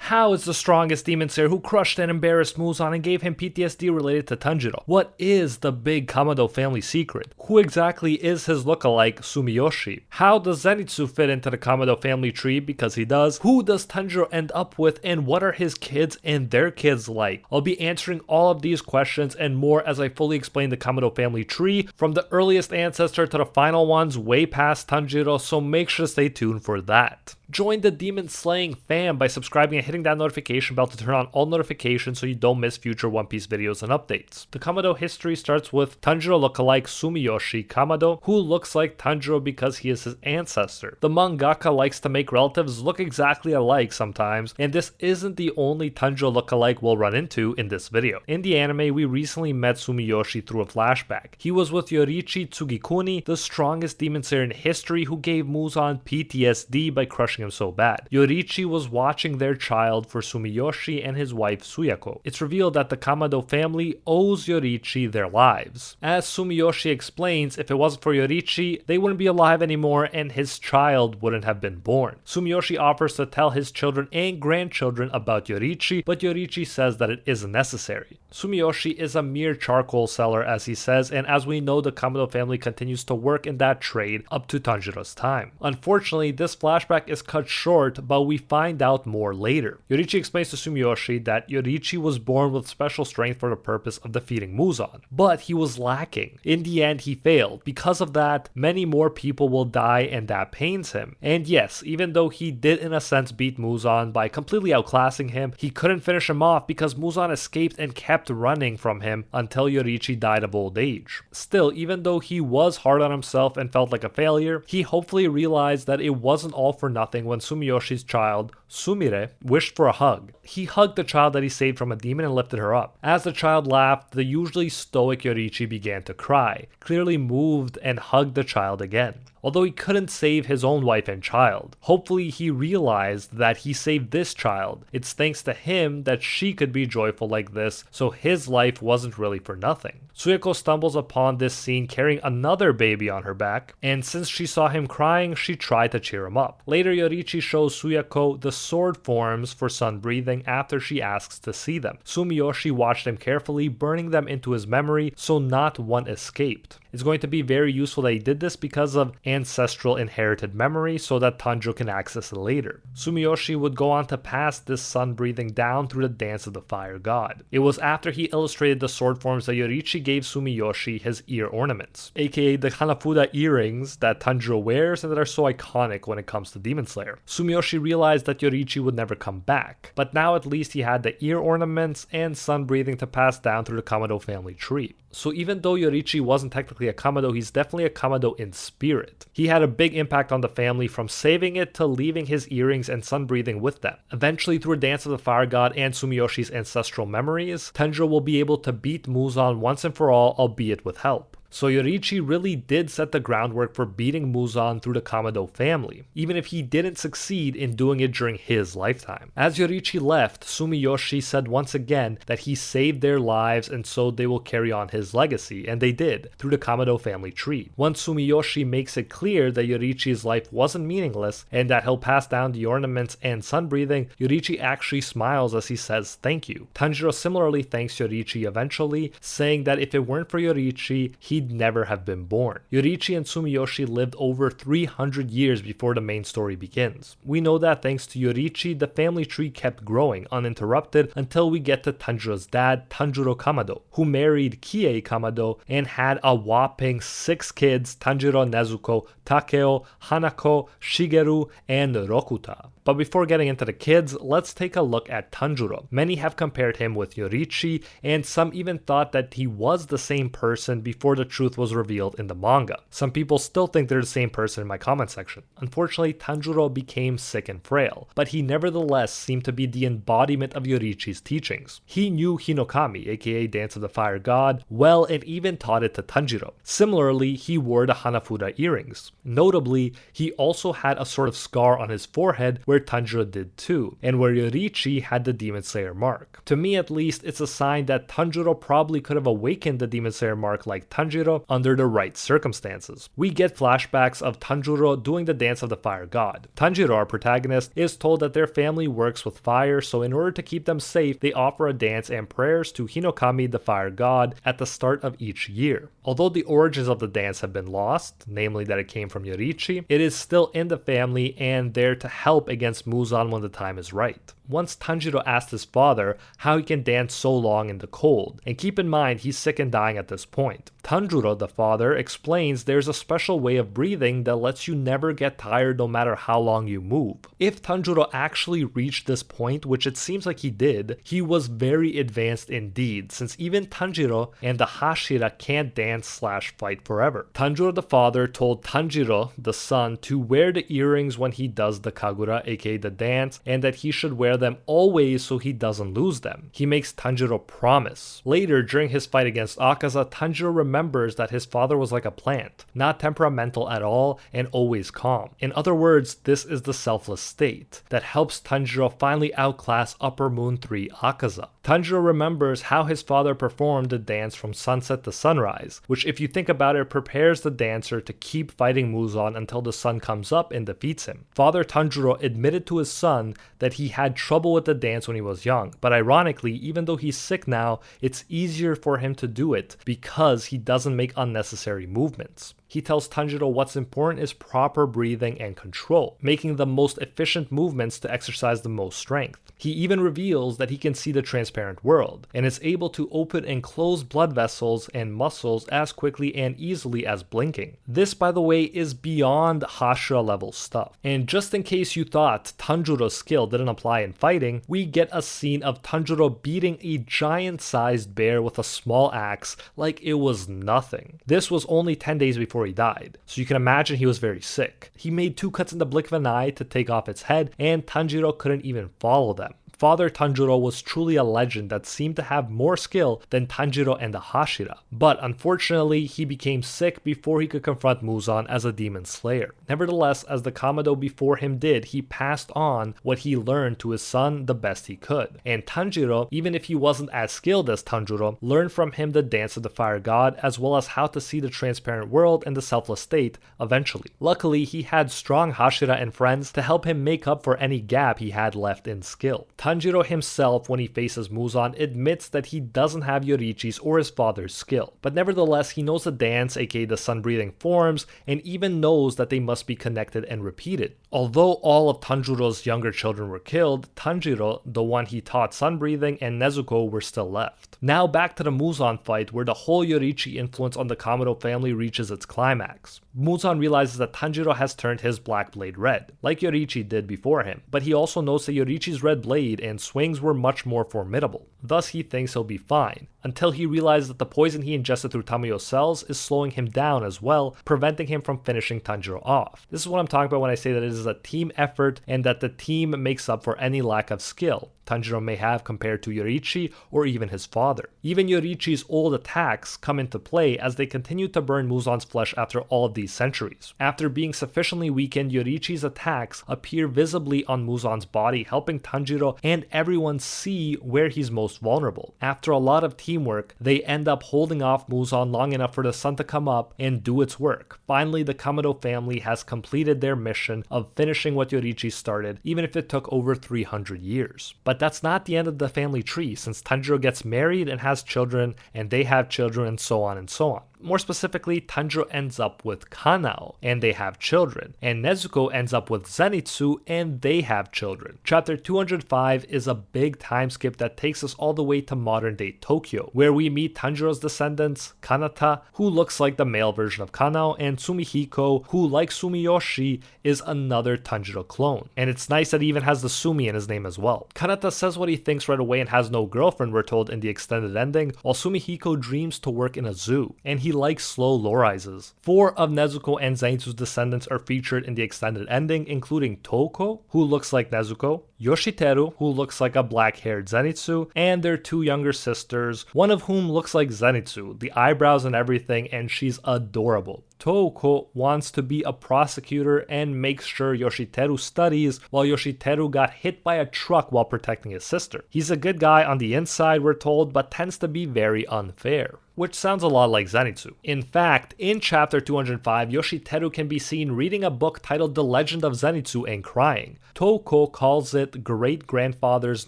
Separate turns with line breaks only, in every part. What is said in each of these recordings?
How is the strongest demon slayer who crushed and embarrassed Muzan and gave him PTSD related to Tanjiro? What is the big Kamado family secret? Who exactly is his lookalike Sumiyoshi? How does Zenitsu fit into the Kamado family tree, because he does? Who does Tanjiro end up with, and what are his kids and their kids like? I'll be answering all of these questions and more as I fully explain the Kamado family tree, from the earliest ancestor to the final ones way past Tanjiro, so make sure to stay tuned for that. Join the demon slaying fam by subscribing and hitting that notification bell to turn on all notifications so you don't miss future One Piece videos and updates. The Kamado history starts with Tanjiro lookalike Sumiyoshi Kamado, who looks like Tanjiro because he is his ancestor. The mangaka likes to make relatives look exactly alike sometimes, and this isn't the only Tanjiro lookalike we'll run into in this video. In the anime, we recently met Sumiyoshi through a flashback. He was with Yoriichi Tsugikuni, the strongest demon slayer in history, who gave Muzan PTSD by crushing him so bad. Yoriichi was watching their child for Sumiyoshi and his wife Suyako. It's revealed that the Kamado family owes Yoriichi their lives. As Sumiyoshi explains, if it wasn't for Yoriichi, they wouldn't be alive anymore and his child wouldn't have been born. Sumiyoshi offers to tell his children and grandchildren about Yoriichi, but Yoriichi says that it isn't necessary. Sumiyoshi is a mere charcoal seller, as he says, and as we know, the Kamado family continues to work in that trade up to Tanjiro's time. Unfortunately, this flashback is cut short, but we find out more later. Yoriichi explains to Sumiyoshi that Yoriichi was born with special strength for the purpose of defeating Muzan, but he was lacking. In the end, he failed. Because of that, many more people will die, and that pains him. And yes, even though he did in a sense beat Muzan by completely outclassing him, he couldn't finish him off because Muzan escaped and kept running from him until Yoriichi died of old age. Still, even though he was hard on himself and felt like a failure, he hopefully realized that it wasn't all for nothing when Sumiyoshi's child, Sumire, wished for a hug. He hugged the child that he saved from a demon and lifted her up. As the child laughed, the usually stoic Yoriichi began to cry, clearly moved, and hugged the child again. Although he couldn't save his own wife and child, hopefully he realized that he saved this child. It's thanks to him that she could be joyful like this, so his life wasn't really for nothing. Suyako stumbles upon this scene carrying another baby on her back, and since she saw him crying, she tried to cheer him up. Later, Yoriichi shows Suyako the sword forms for sun breathing after she asks to see them. Sumiyoshi watched them carefully, burning them into his memory, so not one escaped. It's going to be very useful that he did this because of ancestral inherited memory, so that Tanjiro can access it later. Sumiyoshi would go on to pass this sun breathing down through the dance of the fire god. It was after he illustrated the sword forms that Yoriichi gave Sumiyoshi his ear ornaments, aka the Hanafuda earrings that Tanjiro wears and that are so iconic when it comes to Demon Slayer. Sumiyoshi realized that Yoriichi would never come back, but now at least he had the ear ornaments and sun breathing to pass down through the Kamado family tree. So even though Yoriichi wasn't technically a Kamado, he's definitely a Kamado in spirit. He had a big impact on the family, from saving it to leaving his earrings and sun breathing with them. Eventually, through a dance of the fire god and Sumiyoshi's ancestral memories, Tanjiro will be able to beat Muzan once and for all, albeit with help. So Yoriichi really did set the groundwork for beating Muzan through the Kamado family, even if he didn't succeed in doing it during his lifetime. As Yoriichi left, Sumiyoshi said once again that he saved their lives and so they will carry on his legacy, and they did, through the Kamado family tree. Once Sumiyoshi makes it clear that Yoriichi's life wasn't meaningless and that he'll pass down the ornaments and sun breathing, Yoriichi actually smiles as he says thank you. Tanjiro similarly thanks Yoriichi eventually, saying that if it weren't for Yoriichi, he'd never have been born. Yoriichi and Sumiyoshi lived over 300 years before the main story begins. We know that thanks to Yoriichi, the family tree kept growing uninterrupted until we get to Tanjiro's dad, Tanjiro Kamado, who married Kie Kamado and had a whopping 6 kids: Tanjiro, Nezuko, Takeo, Hanako, Shigeru, and Rokuta. But before getting into the kids, let's take a look at Tanjiro. Many have compared him with Yoriichi, and some even thought that he was the same person before the truth was revealed in the manga. Some people still think they're the same person in my comment section. Unfortunately, Tanjiro became sick and frail, but he nevertheless seemed to be the embodiment of Yoriichi's teachings. He knew Hinokami, aka Dance of the Fire God, well and even taught it to Tanjiro. Similarly, he wore the Hanafuda earrings. Notably, he also had a sort of scar on his forehead where where Tanjiro did too, and where Yoriichi had the Demon Slayer mark. To me at least, it's a sign that Tanjiro probably could have awakened the Demon Slayer mark like Tanjiro under the right circumstances. We get flashbacks of Tanjiro doing the dance of the fire god. Tanjiro, our protagonist, is told that their family works with fire, so in order to keep them safe, they offer a dance and prayers to Hinokami, the fire god, at the start of each year. Although the origins of the dance have been lost, namely that it came from Yoriichi, it is still in the family and there to help against Muzan when the time is right. Once Tanjiro asked his father how he can dance so long in the cold, and keep in mind he's sick and dying at this point. Tanjiro, the father, explains there's a special way of breathing that lets you never get tired no matter how long you move. If Tanjiro actually reached this point, which it seems like he did, he was very advanced indeed, since even Tanjiro and the Hashira can't dance/fight forever. Tanjiro the father told Tanjiro, the son, to wear the earrings when he does the Kagura, aka the dance, and that he should wear them always so he doesn't lose them. He makes Tanjiro promise. Later, during his fight against Akaza, Tanjiro remembers that his father was like a plant, not temperamental at all and always calm. In other words, this is the selfless state that helps Tanjiro finally outclass Upper Moon 3 Akaza. Tanjiro remembers how his father performed the dance from sunset to sunrise, which if you think about it prepares the dancer to keep fighting Muzan until the sun comes up and defeats him. Father Tanjiro admitted to his son that he had trouble with the dance when he was young, but ironically, even though he's sick now, it's easier for him to do it because he doesn't make unnecessary movements. He tells Tanjiro what's important is proper breathing and control, making the most efficient movements to exercise the most strength. He even reveals that he can see the transparent world, and is able to open and close blood vessels and muscles as quickly and easily as blinking. This, by the way, is beyond Hashira level stuff. And just in case you thought Tanjiro's skill didn't apply in fighting, we get a scene of Tanjiro beating a giant-sized bear with a small axe like it was nothing. This was only 10 days before he died, so you can imagine he was very sick. He made 2 cuts in the blink of an eye to take off its head, and Tanjiro couldn't even follow them. Father Tanjiro was truly a legend that seemed to have more skill than Tanjiro and the Hashira, but unfortunately he became sick before he could confront Muzan as a demon slayer. Nevertheless, as the Kamado before him did, he passed on what he learned to his son the best he could, and Tanjiro, even if he wasn't as skilled as Tanjiro, learned from him the dance of the fire god as well as how to see the transparent world and the selfless state eventually. Luckily, he had strong Hashira and friends to help him make up for any gap he had left in skill. Tanjiro himself, when he faces Muzan, admits that he doesn't have Yoriichi's or his father's skill, but nevertheless he knows the dance, aka the sun-breathing forms, and even knows that they must be connected and repeated. Although all of Tanjiro's younger children were killed, Tanjiro, the one he taught sun-breathing, and Nezuko were still left. Now back to the Muzan fight, where the whole Yoriichi influence on the Kamado family reaches its climax. Muzan realizes that Tanjiro has turned his black blade red, like Yoriichi did before him, but he also knows that Yoriichi's red blade and swings were much more formidable. Thus he thinks he'll be fine, until he realizes that the poison he ingested through Tamayo's cells is slowing him down as well, preventing him from finishing Tanjiro off. This is what I'm talking about when I say that it is a team effort and that the team makes up for any lack of skill Tanjiro may have compared to Yoriichi or even his father. Even Yoriichi's old attacks come into play as they continue to burn Muzan's flesh after all of these centuries. After being sufficiently weakened, Yoriichi's attacks appear visibly on Muzan's body, helping Tanjiro and everyone see where he's most vulnerable. After a lot of teamwork, they end up holding off Muzan long enough for the sun to come up and do its work. Finally, the Kamado family has completed their mission of finishing what Yoriichi started, even if it took over 300 years. But that's not the end of the family tree, since Tanjiro gets married and has children, and they have children, and so on and so on. More specifically, Tanjiro ends up with Kanao, and they have children, and Nezuko ends up with Zenitsu, and they have children. Chapter 205 is a big time skip that takes us all the way to modern day Tokyo, where we meet Tanjiro's descendants, Kanata, who looks like the male version of Kanao, and Sumihiko, who, like Sumiyoshi, is another Tanjiro clone. And it's nice that he even has the Sumi in his name as well. Kanata says what he thinks right away and has no girlfriend, we're told in the extended ending, while Sumihiko dreams to work in a zoo, and he likes slow low-rises. 4 of Nezuko and Zenitsu's descendants are featured in the extended ending, including Toko, who looks like Nezuko, Yoshiteru, who looks like a black-haired Zenitsu, and their 2 younger sisters, one of whom looks like Zenitsu, the eyebrows and everything, and she's adorable. Touko wants to be a prosecutor and makes sure Yoshiteru studies while Yoshiteru got hit by a truck while protecting his sister. He's a good guy on the inside, we're told, but tends to be very unfair, which sounds a lot like Zenitsu. In fact, in chapter 205, Yoshiteru can be seen reading a book titled The Legend of Zenitsu and crying. Touko calls it great-grandfather's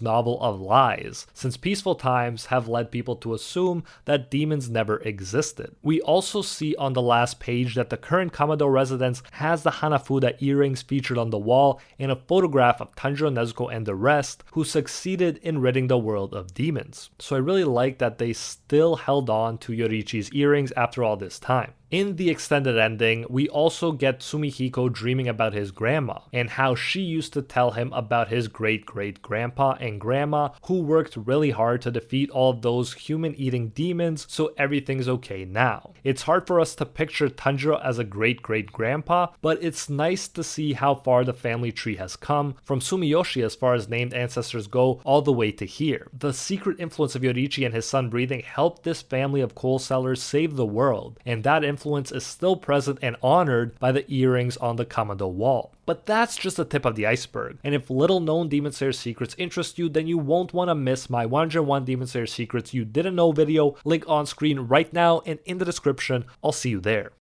novel of lies, since peaceful times have led people to assume that demons never existed. We also see on the last page that the current Kamado residence has the Hanafuda earrings featured on the wall and a photograph of Tanjiro, Nezuko, and the rest who succeeded in ridding the world of demons. So I really like that they still held on to Yorichi's earrings after all this time. In the extended ending, we also get Sumihiko dreaming about his grandma and how she used to tell him about his great-great-grandpa and grandma who worked really hard to defeat all of those human-eating demons, so everything's okay now. It's hard for us to picture Tanjiro as a great-great-grandpa, but it's nice to see how far the family tree has come, from Sumiyoshi as far as named ancestors go, all the way to here. The secret influence of Yorichi and his son breathing helped this family of coal sellers save the world, and that influence is still present and honored by the earrings on the Kamado wall. But that's just the tip of the iceberg, and if little known Demon Slayer secrets interest you, then you won't want to miss my 101 Demon Slayer secrets you didn't know video, link on screen right now and in the description. I'll see you there.